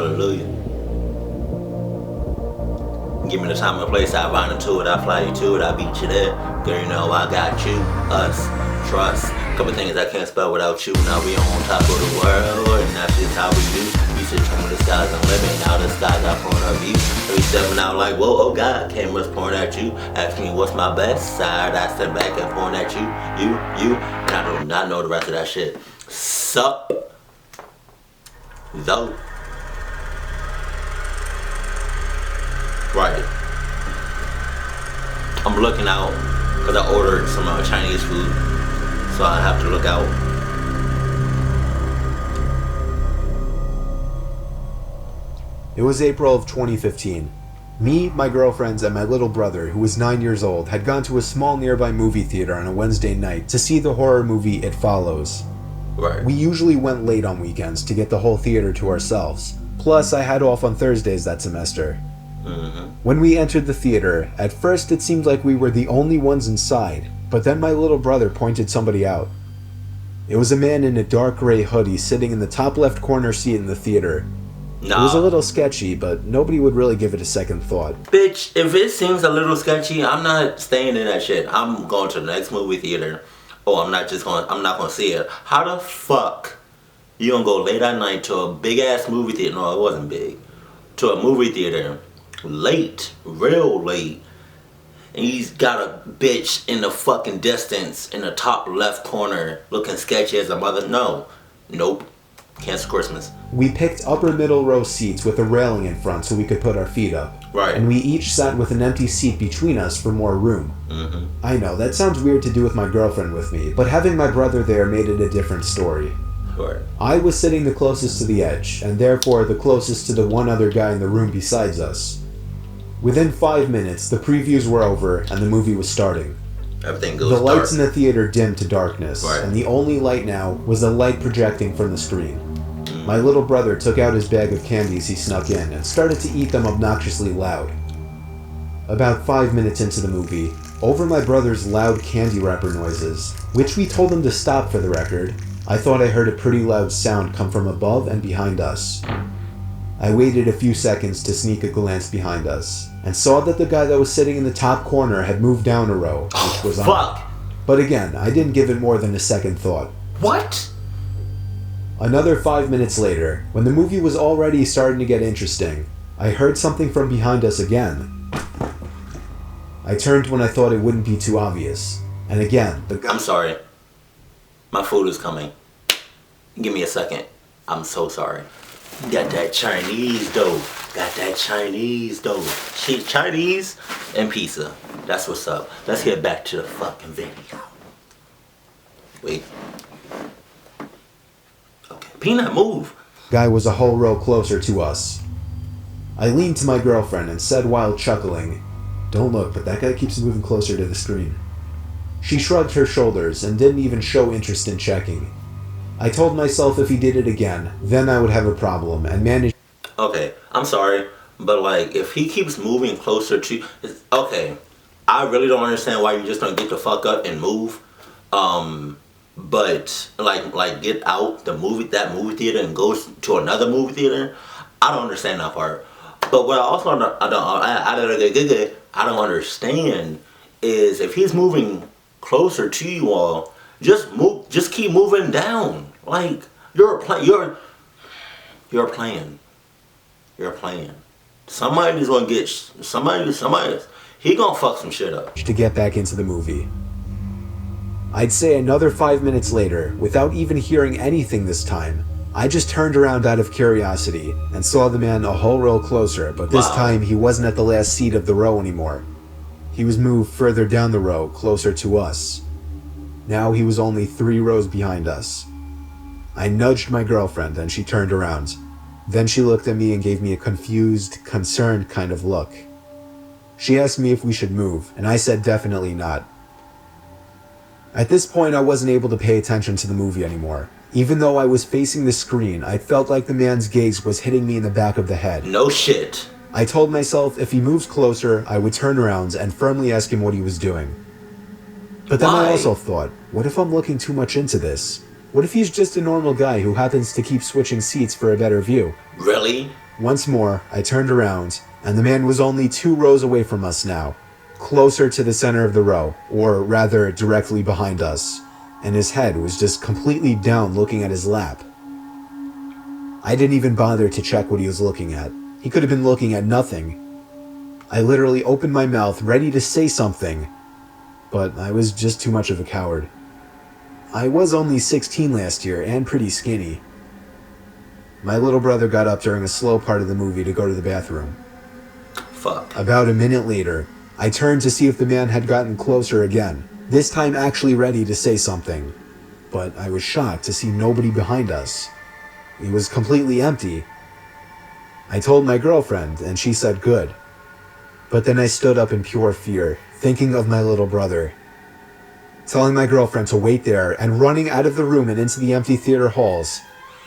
Hallelujah. Give me the time and place, I run into it, I fly you to it, I beat you there. Girl, you know I got you, us, trust. Couple things I can't spell without you. Now we on top of the world, and that's just how we do. You said tell me the sky's the limit, now the sky got point of view. So we stepping out like, whoa, oh God, cameras point at you. Ask me what's my best side, I step back and point at you, you, and I do not know the rest of that shit. SupTho. Right. I'm looking out because I ordered some Chinese food, so I have to look out. It was April of 2015. Me, my girlfriends, and my little brother, who was 9 years old, had gone to a small nearby movie theater on a Wednesday night to see the horror movie It Follows. Right. We usually went late on weekends to get the whole theater to ourselves. Plus, I had off on Thursdays that semester. When we entered the theater, at first it seemed like we were the only ones inside, but then my little brother pointed somebody out. It was a man in a dark gray hoodie sitting in the top left corner seat in the theater. Nah. It was a little sketchy, but nobody would really give it a second thought. Bitch, if it seems a little sketchy, I'm not staying in that shit. I'm going to the next movie theater. Oh, I'm not gonna see it. How the fuck you gonna go late at night to a big ass movie theater? No, it wasn't big. To a movie theater. Late, real late, and he's got a bitch in the fucking distance in the top left corner looking sketchy as a mother. Nope, cancel Christmas. We picked upper middle row seats with a railing in front so we could put our feet up. Right. And we each sat with an empty seat between us for more room. I know, that sounds weird to do with my girlfriend with me, but having my brother there made it a different story. Right. I was sitting the closest to the edge, and therefore the closest to the one other guy in the room besides us. Within 5 minutes, the previews were over and the movie was starting. Everything goes dark. The lights dark. in the theater dimmed to darkness, Right. and the only light now was the light projecting from the screen. My little brother took out his bag of candies he snuck in and started to eat them obnoxiously loud. About 5 minutes into the movie, over my brother's loud candy wrapper noises, which we told him to stop for the record, I thought I heard a pretty loud sound come from above and behind us. I waited a few seconds to sneak a glance behind us, and saw that the guy that was sitting in the top corner had moved down a row, which was on. Fuck! But again, I didn't give it more than a second thought. What? Another 5 minutes later, when the movie was already starting to get interesting, I heard something from behind us again. I turned when I thought it wouldn't be too obvious, and again, the guy... I'm sorry. My food is coming. Give me a second. I'm so sorry. Got that Chinese dough. Chinese and pizza. That's what's up. Let's get back to the fucking video. Wait. Okay. Peanut, move. Guy was a whole row closer to us. I leaned to my girlfriend and said while chuckling, "Don't look, but that guy keeps moving closer to the screen." She shrugged her shoulders and didn't even show interest in checking. I told myself if he did it again, then I would have a problem, and managed... Okay, I'm sorry, but like, if he keeps moving closer to... Okay, I really don't understand why you just don't get the fuck up and move. But, like get out that movie theater and go to another movie theater. I don't understand that part. But what I also I don't understand is if he's moving closer to you all, just keep moving down. Like you're playing. Somebody's gonna get somebody. He gonna fuck some shit up. to get back into the movie. I'd say another 5 minutes later, without even hearing anything this time, I just turned around out of curiosity and saw the man a whole row closer, but this time he wasn't at the last seat of the row anymore. He was moved further down the row, closer to us. Now he was only 3 rows behind us. I nudged my girlfriend and she turned around. Then she looked at me and gave me a confused, concerned kind of look. She asked me if we should move, and I said definitely not. At this point, I wasn't able to pay attention to the movie anymore. Even though I was facing the screen, I felt like the man's gaze was hitting me in the back of the head. No shit. I told myself if he moves closer, I would turn around and firmly ask him what he was doing. But then I also thought, what if I'm looking too much into this? What if he's just a normal guy who happens to keep switching seats for a better view? Really? Once more, I turned around, and the man was only 2 rows away from us now, closer to the center of the row, or rather directly behind us, and his head was just completely down looking at his lap. I didn't even bother to check what he was looking at. He could have been looking at nothing. I literally opened my mouth ready to say something, but I was just too much of a coward. I was only 16 last year and pretty skinny. My little brother got up during a slow part of the movie to go to the bathroom. Fuck. About a minute later, I turned to see if the man had gotten closer again, this time actually ready to say something. But I was shocked to see nobody behind us. It was completely empty. I told my girlfriend, and she said good. But then I stood up in pure fear, thinking of my little brother. Telling my girlfriend to wait there, and running out of the room and into the empty theater halls,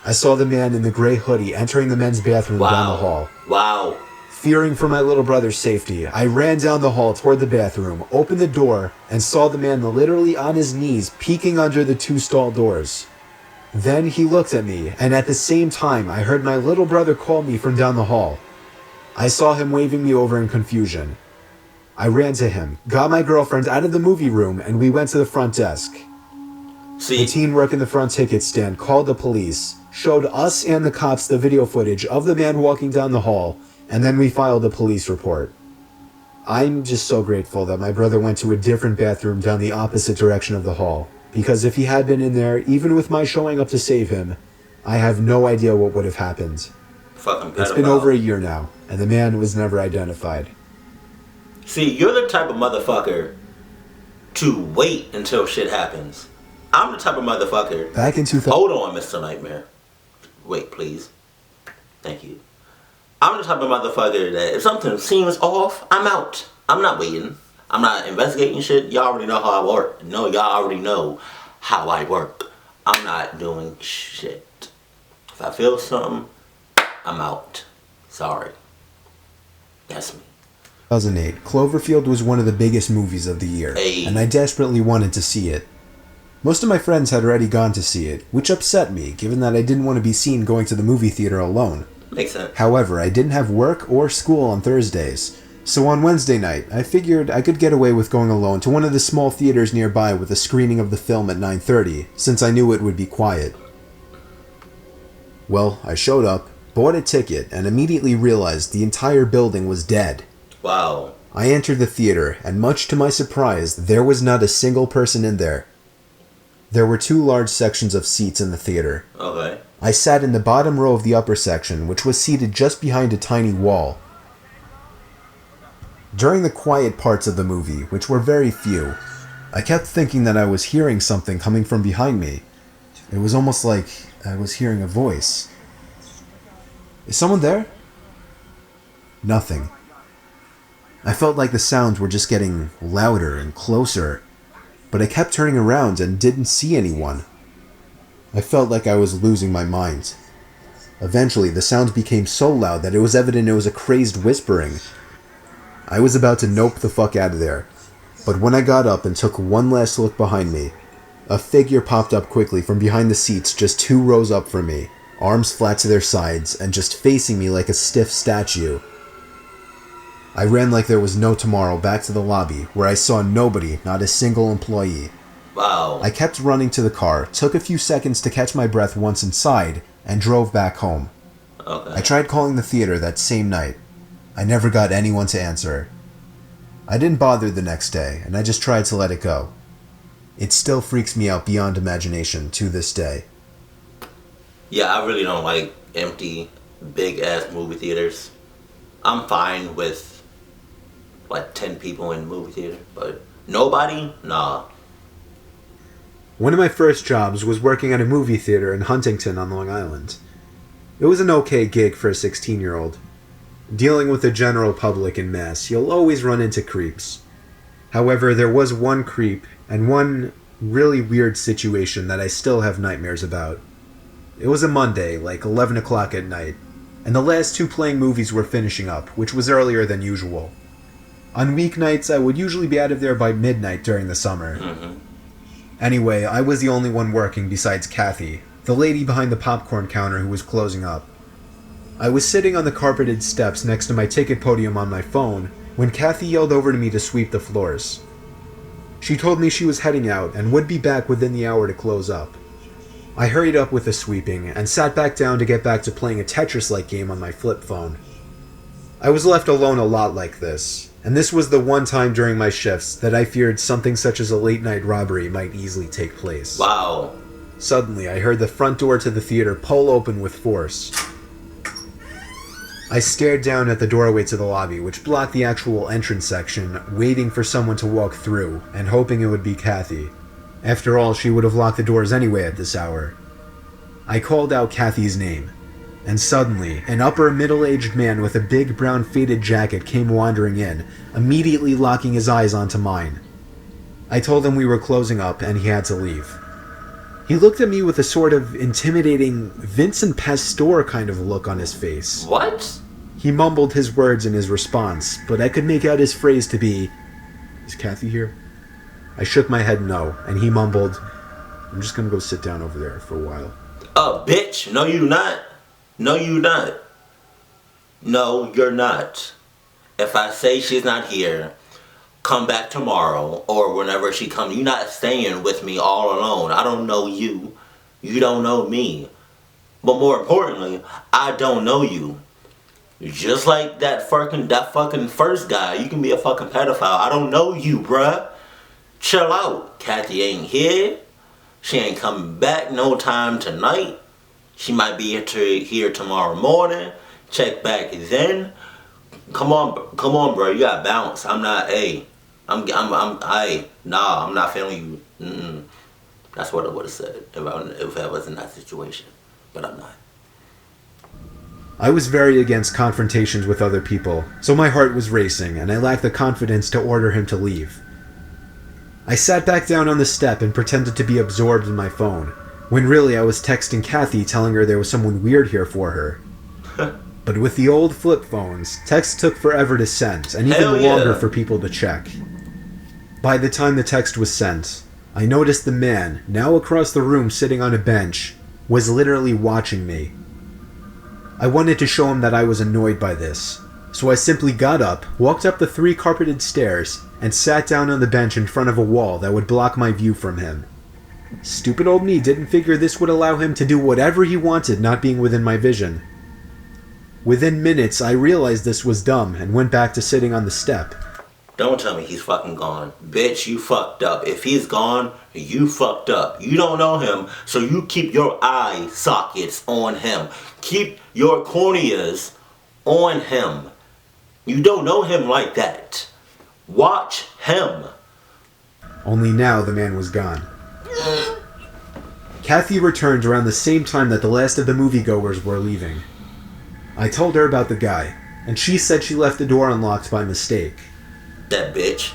I saw the man in the gray hoodie entering the men's bathroom down the hall. Wow. Fearing for my little brother's safety, I ran down the hall toward the bathroom, opened the door, and saw the man literally on his knees peeking under the 2 stall doors. Then he looked at me, and at the same time I heard my little brother call me from down the hall. I saw him waving me over in confusion. I ran to him, got my girlfriend out of the movie room, and we went to the front desk. The teen working the front ticket stand called the police, showed us and the cops the video footage of the man walking down the hall, and then we filed a police report. I'm just so grateful that my brother went to a different bathroom down the opposite direction of the hall, because if he had been in there, even with my showing up to save him, I have no idea what would have happened. Fucking pedophile. It's been over a year now, and the man was never identified. See, you're the type of motherfucker to wait until shit happens. I'm the type of motherfucker... Back in 2000... Hold on, Mr. Nightmare. Wait, please. Thank you. I'm the type of motherfucker that if something seems off, I'm out. I'm not waiting. I'm not investigating shit. Y'all already know how I work. No, y'all already know how I work. I'm not doing shit. If I feel something, I'm out. Sorry. That's me. 2008, Cloverfield was one of the biggest movies of the year, and I desperately wanted to see it. Most of my friends had already gone to see it, which upset me, given that I didn't want to be seen going to the movie theater alone. Makes sense. However, I didn't have work or school on Thursdays, so on Wednesday night, I figured I could get away with going alone to one of the small theaters nearby with a screening of the film at 9:30, since I knew it would be quiet. Well, I showed up, bought a ticket, and immediately realized the entire building was dead. Wow. I entered the theater, and much to my surprise, there was not a single person in there. There were 2 large sections of seats in the theater. Okay. I sat in the bottom row of the upper section, which was seated just behind a tiny wall. During the quiet parts of the movie, which were very few, I kept thinking that I was hearing something coming from behind me. It was almost like I was hearing a voice. Is someone there? Nothing. I felt like the sounds were just getting louder and closer, but I kept turning around and didn't see anyone. I felt like I was losing my mind. Eventually, the sounds became so loud that it was evident it was a crazed whispering. I was about to nope the fuck out of there, but when I got up and took one last look behind me, a figure popped up quickly from behind the seats just 2 rows up from me, arms flat to their sides and just facing me like a stiff statue. I ran like there was no tomorrow back to the lobby, where I saw nobody, not a single employee. Wow. I kept running to the car, took a few seconds to catch my breath once inside, and drove back home. Okay. I tried calling the theater that same night. I never got anyone to answer. I didn't bother the next day, and I just tried to let it go. It still freaks me out beyond imagination to this day. Yeah, I really don't like empty, big-ass movie theaters. I'm fine with like 10 people in the movie theater, but nobody? Nah. One of my first jobs was working at a movie theater in Huntington on Long Island. It was an okay gig for a 16-year-old. Dealing with the general public in mass, you'll always run into creeps. However, there was one creep and one really weird situation that I still have nightmares about. It was a Monday, like 11 o'clock at night, and the last 2 playing movies were finishing up, which was earlier than usual. On weeknights, I would usually be out of there by midnight during the summer. Mm-hmm. Anyway, I was the only one working besides Kathy, the lady behind the popcorn counter who was closing up. I was sitting on the carpeted steps next to my ticket podium on my phone when Kathy yelled over to me to sweep the floors. She told me she was heading out and would be back within the hour to close up. I hurried up with the sweeping and sat back down to get back to playing a Tetris-like game on my flip phone. I was left alone a lot like this, and this was the one time during my shifts that I feared something such as a late-night robbery might easily take place. Wow. Suddenly, I heard the front door to the theater pull open with force. I stared down at the doorway to the lobby, which blocked the actual entrance section, waiting for someone to walk through, and hoping it would be Kathy. After all, she would have locked the doors anyway at this hour. I called out Kathy's name, and suddenly, an upper middle-aged man with a big brown faded jacket came wandering in, immediately locking his eyes onto mine. I told him we were closing up and he had to leave. He looked at me with a sort of intimidating Vincent Pastore kind of look on his face. What? He mumbled his words in his response, but I could make out his phrase to be, "Is Kathy here?" I shook my head no, and he mumbled, "I'm just gonna go sit down over there for a while." Bitch, no you not. No you not. No, you're not. If I say she's not here, come back tomorrow, or whenever she comes. You're not staying with me all alone. I don't know you. You don't know me. But more importantly, I don't know you. Just like that fucking first guy, you can be a fucking pedophile. I don't know you, bruh. Chill out. Kathy ain't here. She ain't coming back no time tonight. She might be here tomorrow morning. Check back then. Come on, bro. You gotta bounce. I'm not. I'm not feeling you. That's what I would have said if I was in that situation. But I'm not. I was very against confrontations with other people, so my heart was racing, and I lacked the confidence to order him to leave. I sat back down on the step and pretended to be absorbed in my phone, when really I was texting Kathy telling her there was someone weird here for her. But with the old flip phones, texts took forever to send, and even longer for people to check. By the time the text was sent, I noticed the man, now across the room sitting on a bench, was literally watching me. I wanted to show him that I was annoyed by this, so I simply got up, walked up the 3 carpeted stairs, and sat down on the bench in front of a wall that would block my view from him. Stupid old me didn't figure this would allow him to do whatever he wanted not being within my vision. Within minutes, I realized this was dumb and went back to sitting on the step. Don't tell me he's fucking gone. Bitch, you fucked up. If he's gone, you fucked up. You don't know him, so you keep your eye sockets on him. Keep your corneas on him. You don't know him like that. Watch him. Only now the man was gone. Kathy returned around the same time that the last of the moviegoers were leaving. I told her about the guy, and she said she left the door unlocked by mistake. That bitch.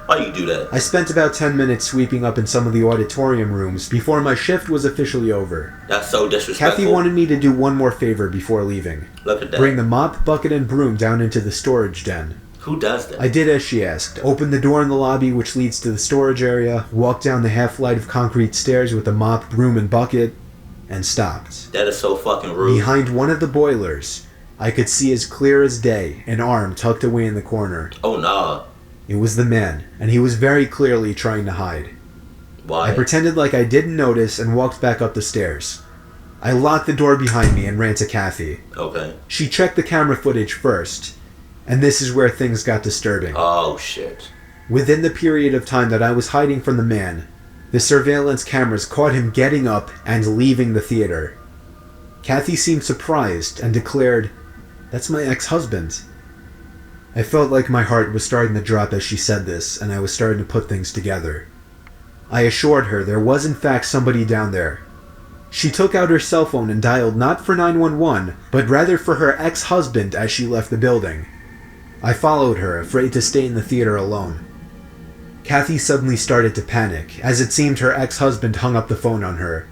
Why you do that? I spent about 10 minutes sweeping up in some of the auditorium rooms before my shift was officially over. That's so disrespectful. Kathy wanted me to do one more favor before leaving. Look at that. Bring the mop, bucket, and broom down into the storage den. Who does that? I did as she asked. Opened the door in the lobby which leads to the storage area, walked down the half flight of concrete stairs with the mop, broom, and bucket, and stopped. That is so fucking rude. Behind one of the boilers, I could see as clear as day an arm tucked away in the corner. Oh, nah. It was the man, and he was very clearly trying to hide. Why? I pretended like I didn't notice and walked back up the stairs. I locked the door behind me and ran to Kathy. Okay. She checked the camera footage first, and this is where things got disturbing. Oh, shit. Within the period of time that I was hiding from the man, the surveillance cameras caught him getting up and leaving the theater. Kathy seemed surprised and declared, "That's my ex-husband." I felt like my heart was starting to drop as she said this, and I was starting to put things together. I assured her there was in fact somebody down there. She took out her cell phone and dialed not for 911, but rather for her ex-husband as she left the building. I followed her, afraid to stay in the theater alone. Kathy suddenly started to panic, as it seemed her ex-husband hung up the phone on her.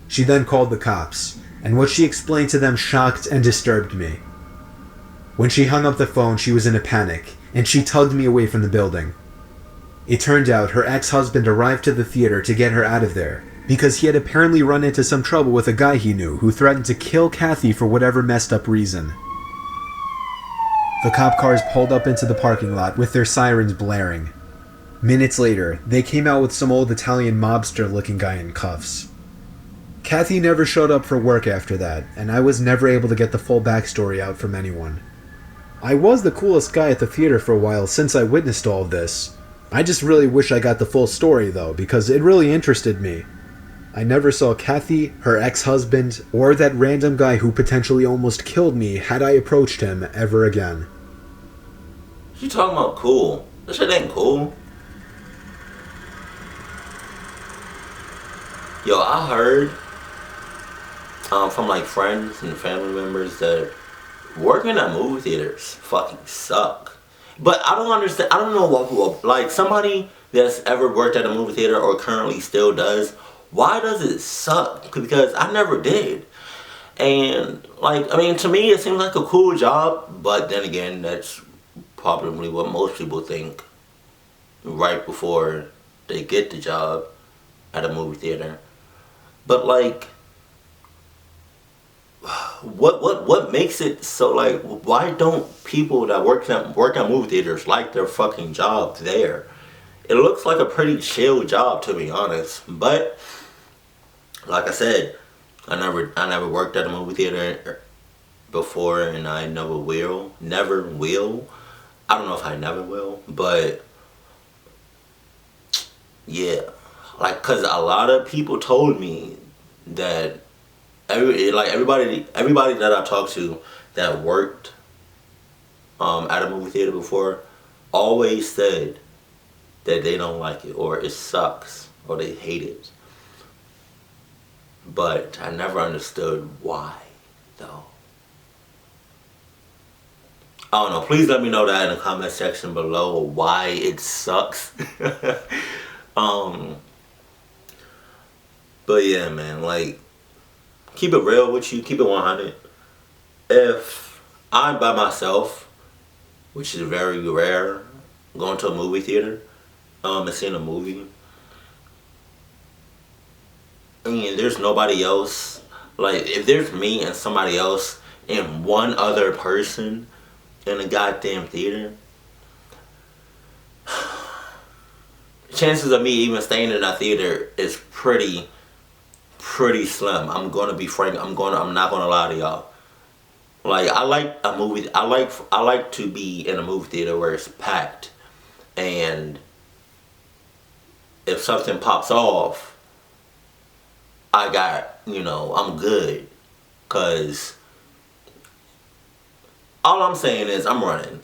She then called the cops, and what she explained to them shocked and disturbed me. When she hung up the phone, she was in a panic, and she tugged me away from the building. It turned out her ex-husband arrived to the theater to get her out of there, because he had apparently run into some trouble with a guy he knew who threatened to kill Kathy for whatever messed up reason. The cop cars pulled up into the parking lot with their sirens blaring. Minutes later, they came out with some old Italian mobster-looking guy in cuffs. Kathy never showed up for work after that, and I was never able to get the full backstory out from anyone. I was the coolest guy at the theater for a while since I witnessed all of this. I just really wish I got the full story though, because it really interested me. I never saw Kathy, her ex-husband, or that random guy who potentially almost killed me had I approached him ever again. You talking about cool? This shit ain't cool. Yo, I heard from like friends and family members that working at movie theaters fucking suck. But I don't understand. I don't know what like somebody that's ever worked at a movie theater or currently still does. Why does it suck? Because I never did. And like, I mean, to me it seems like a cool job, but then again, that's probably what most people think right before they get the job at a movie theater. But like, what makes it so like? Why don't people that work at movie theaters like their fucking job there? It looks like a pretty chill job, to be honest. But like I said, I never worked at a movie theater before, and I never will. Never will. I don't know if I never will, but yeah, like, cause a lot of people told me that everybody that I talked to that worked at a movie theater before always said that they don't like it, or it sucks, or they hate it. But I never understood why, though. I don't know. Please let me know that in the comment section below why it sucks. But yeah, man, like, keep it real with you. Keep it 100. If I'm by myself, which is very rare, going to a movie theater, and seeing a movie, and there's nobody else, like, if there's me and somebody else and one other person in a goddamn theater, chances of me even staying in that theater is pretty slim. I'm gonna be frank. I'm not gonna lie to y'all. Like, I like a movie. I like to be in a movie theater where it's packed, and if something pops off, I'm good, cause all I'm saying is I'm running.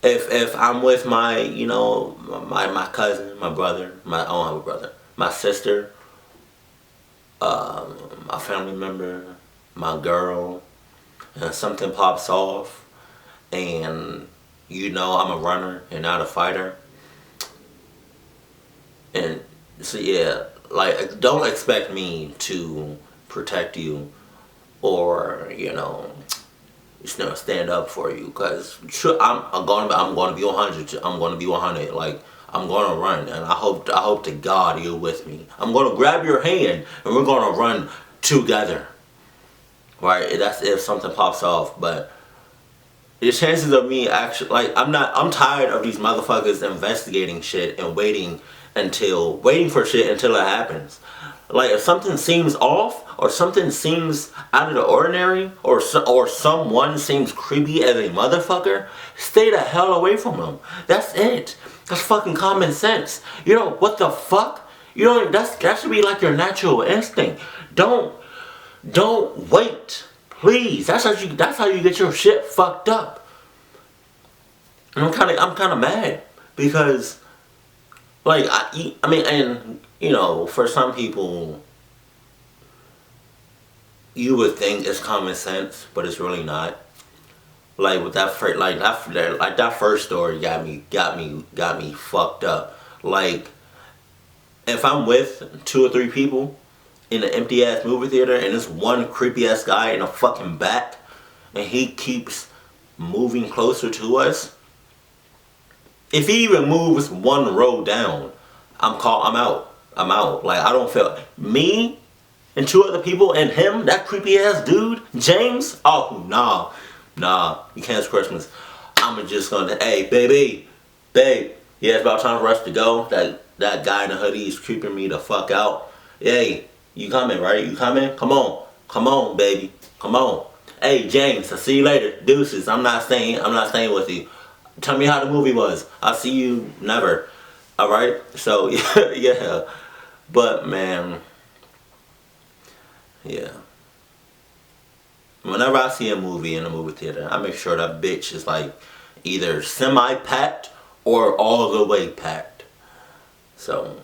If I'm with my, my cousin, my brother, I don't have a brother, my sister, my family member, my girl, and something pops off, and I'm a runner and not a fighter. And so yeah, like, don't expect me to protect you or stand up for you, because I'm going to be 100. I'm going to be 100. Like, I'm going to run, and I hope to God you're with me. I'm going to grab your hand and we're going to run together. Right? That's if something pops off. But the chances of me actually, like, I'm tired of these motherfuckers investigating shit and waiting for shit until it happens. Like, if something seems off, or something seems out of the ordinary, or someone seems creepy as a motherfucker, stay the hell away from them. That's it. That's fucking common sense. What the fuck? That should be like your natural instinct. Don't wait. Please. That's how you get your shit fucked up. And I'm kind of mad because, like, for some people, you would think it's common sense, but it's really not. Like, with that first story got me fucked up. Like, if I'm with 2 or 3 people in an empty ass movie theater and there's one creepy ass guy in a fucking back and he keeps moving closer to us, If he even moves one row down, I'm out. I'm out. Like, I don't feel me and two other people and him, that creepy ass dude, James. Oh nah, you can't Christmas. I'm just gonna, hey babe, yeah, it's about time for us to go. That guy in the hoodie is creeping me the fuck out. Hey, you coming, right? You coming? Come on, baby, come on. Hey James, I'll see you later. Deuces. I'm not staying with you. Tell me how the movie was. I'll see you never. Alright? So yeah. But man, yeah. Whenever I see a movie in a movie theater, I make sure that bitch is like either semi-packed or all the way packed. So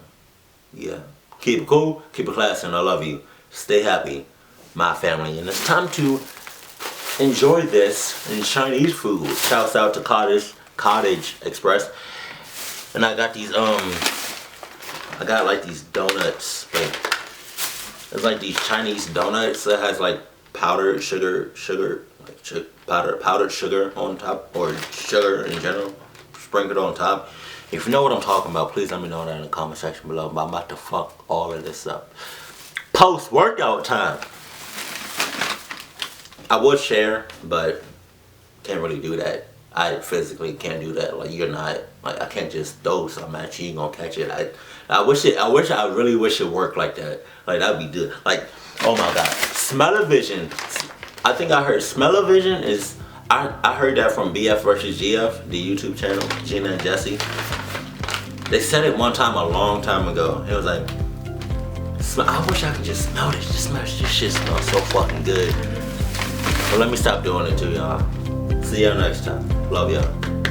yeah. Keep it cool, keep it classy, and I love you. Stay happy, my family. And it's time to enjoy this in Chinese food. Shouts out to Cottage Express. And I got these I got like these donuts. Like, it's like these Chinese donuts that has like powdered sugar, like powdered sugar on top, or sugar in general, sprinkled on top. If you know what I'm talking about, please let me know that in the comment section below. But I'm about to fuck all of this up. Post workout time. I would share, but can't really do that. I physically can't do that. Like, you're not, like, I can't just throw something at you, gonna catch it. I really wish it worked like that. Like, that'd be good. Like, oh my god. Smell-o-vision. I think I heard smell-o-vision is, I heard that from BF versus GF, the YouTube channel, Gina and Jesse. They said it one time a long time ago. It was like, I wish I could just smell this. Just smell this. This shit smells so fucking good. But let me stop doing it to y'all. See y'all next time. Love y'all.